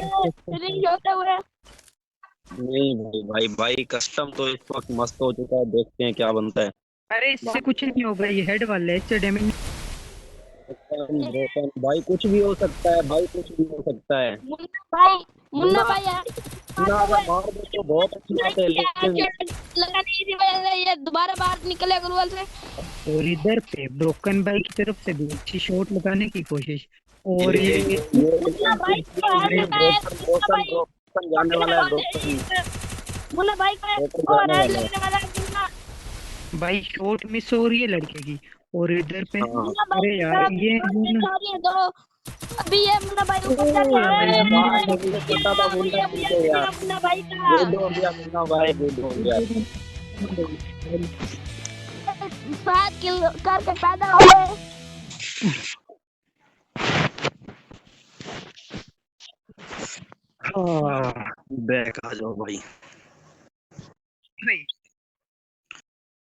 Ring होते हुए। नहीं भाई भाई भाई, कस्टम तो इस वक्त मस्त हो चुका है, देखते हैं क्या बनता है। अरे इससे कुछ नहीं होगा, ये हेड वाले है, इससे डैमेज। ब्रोकन भाई, कुछ भी हो सकता है भाई, कुछ भी हो सकता है। मुन्ना भाई, मुन्ना मुन्ना, भाई यार मुन्ना मारते अगर हुए मार दे तो बहुत अच्छी बात है, लेकिन लगा नहीं, इसी वजह से ये दोबारा बाहर निकले ग्लूवल से। और इधर पे ब्रोकन भाई की तरफ से भी अच्छी शॉट लगाने की कोशिश। और मुन्ना भाई को हारने का है, ब्रोकन मुन्ना ब्रोकन भाई ब्रोकन जाने पकड़ने वाला है, वाले ब्रोकन मुन्ना भाई को ब्रोकन और जाने हेड वाला है। लगने वाला है मुन्ना। भाई शॉट मिस हो रही है लड़के की। और इधर पे हाँ मुन्ना भाई अरे की यार तरफ ये से मिस हो रही है दो। अभी ये मुन्ना भाई ओ ऊपर चढ़ गया भाई भाई, है। मुझे पता था मुन्ना ये जीते लग यार। गया मुन्ना भाई का। गुड हो गया मुन्ना भाई, गुड हो गया। 7 किल करके पैदा हुए। हाँ, बैक आ जाओ भाई। भाई